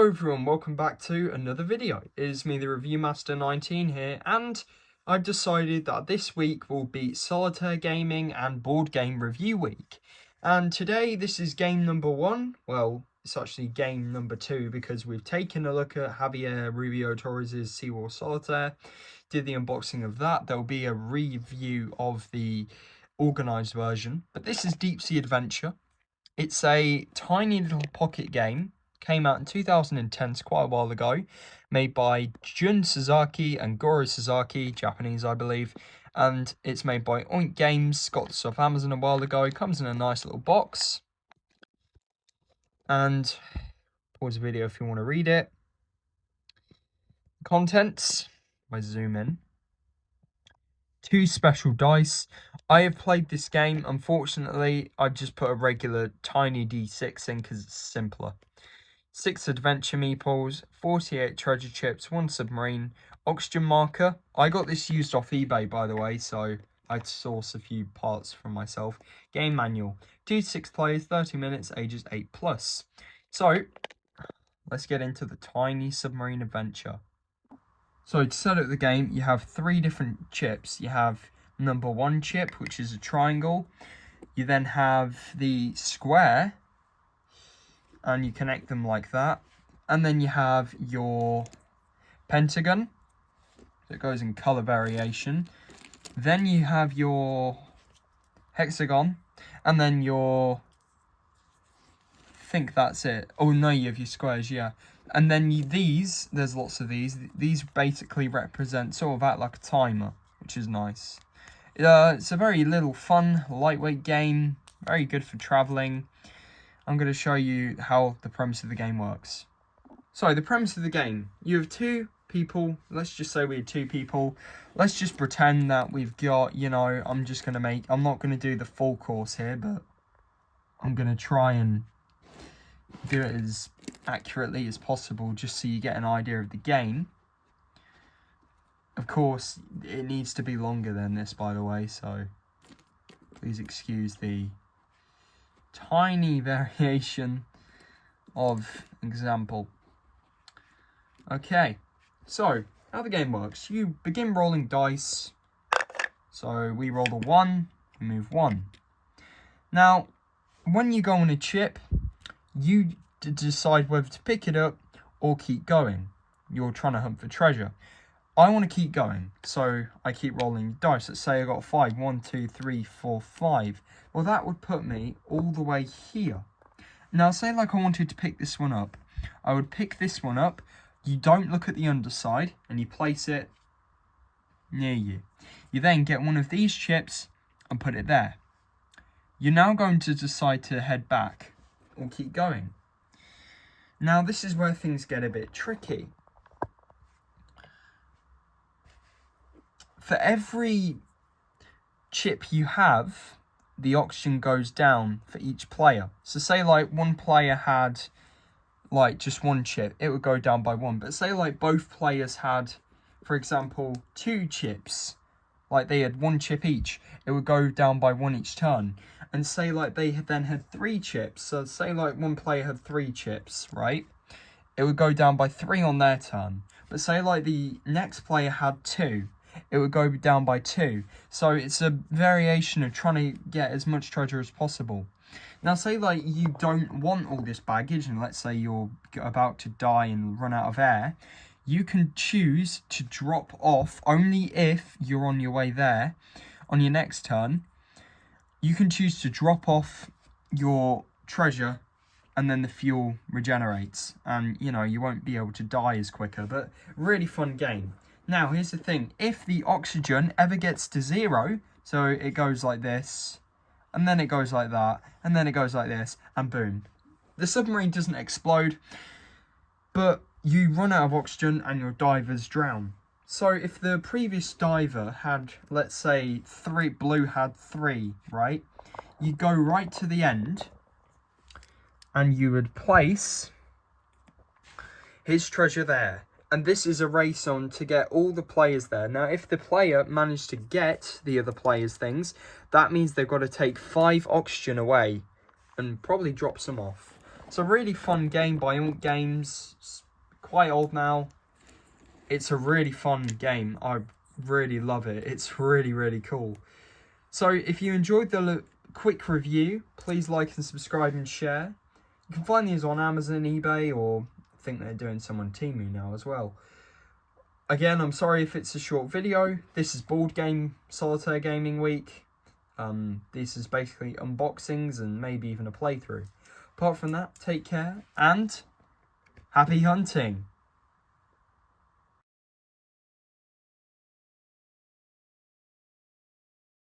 Hello everyone, welcome back to another video. It is me, the Review Master 19 here, and I've decided that this week will be Solitaire Gaming and Board Game Review Week. And today this is game number 1. Well, it's actually game number 2 because we've taken a look at Javier Rubio Torres' Seawall Solitaire, did the unboxing of that. There'll be a review of the organised version, but this is Deep Sea Adventure. It's a tiny little pocket game. Came out in 2010, so quite a while ago, made by Jun Sasaki and Goro Sasaki, Japanese I believe, and it's made by Oink Games, got this off Amazon a while ago. It comes in a nice little box, and pause the video if you want to read it. Contents, if I zoom in. 2 special dice. I have played this game, unfortunately I've just put a regular tiny D6 in because it's simpler. 6 adventure meeples, 48 treasure chips, 1 submarine, oxygen marker. I got this used off eBay, by the way, so I'd source a few parts from myself. Game manual, 2 to 6 players, 30 minutes, ages 8+. So, let's get into the tiny submarine adventure. So to set up the game, you have 3 different chips. You have number 1 chip, which is a triangle. You then have the square, and you connect them like that, and then you have your pentagon that goes in color variation, then you have your hexagon, and then your, I think that's it. Oh no, you have your squares, yeah. And then these, there's lots of these basically represent, sort of act like a timer, which is nice. It's a very little fun, lightweight game, very good for traveling. I'm going to show you how the premise of the game works. So, the premise of the game. You have 2 people. Let's just say we have 2 people. Let's just pretend that we've got, I'm not going to do the full course here, but I'm going to try and do it as accurately as possible just so you get an idea of the game. Of course, it needs to be longer than this, by the way, so please excuse the tiny variation of example. Okay, so how the game works. You begin rolling dice. So we roll the 1, we move 1. Now, when you go on a chip, you decide whether to pick it up or keep going. You're trying to hunt for treasure. I want to keep going, so I keep rolling dice. Let's say I got 5. 1, 2, 3, 4, 5. Well, that would put me all the way here. Now, say like I wanted to pick this one up. I would pick this one up. You don't look at the underside, and you place it near you. You then get one of these chips and put it there. You're now going to decide to head back or keep going. Now, this is where things get a bit tricky. For every chip you have, the oxygen goes down for each player. So say like one player had like just 1 chip, it would go down by 1. But say like both players had, for example, 2 chips, like they had 1 chip each, it would go down by 1 each turn. And say like they then had 3 chips, so say like one player had 3 chips, right? It would go down by 3 on their turn. But say like the next player had 2, it would go down by 2. So it's a variation of trying to get as much treasure as possible. Now, say like you don't want all this baggage, and let's say you're about to die and run out of air, you can choose to drop off only if you're on your way there. On your next turn, you can choose to drop off your treasure, and then the fuel regenerates, and you won't be able to die as quicker. But really fun game. Now, here's the thing. If the oxygen ever gets to 0, so it goes like this, and then it goes like that, and then it goes like this, and boom. The submarine doesn't explode, but you run out of oxygen and your divers drown. So if the previous diver had, let's say, 3, blue had 3, right? You go right to the end, and you would place his treasure there. And this is a race on to get all the players there. Now, if the player managed to get the other player's things, that means they've got to take 5 oxygen away and probably drop some off. It's a really fun game by Unk Games. It's quite old now. It's a really fun game. I really love it. It's really, really cool. So if you enjoyed the quick review, please like and subscribe and share. You can find these on Amazon, eBay, or I think they're doing some on Temu now as well. Again, I'm sorry if it's a short video. This is Board Game Solitaire Gaming Week. This is basically unboxings and maybe even a playthrough. Apart from that, take care and happy hunting!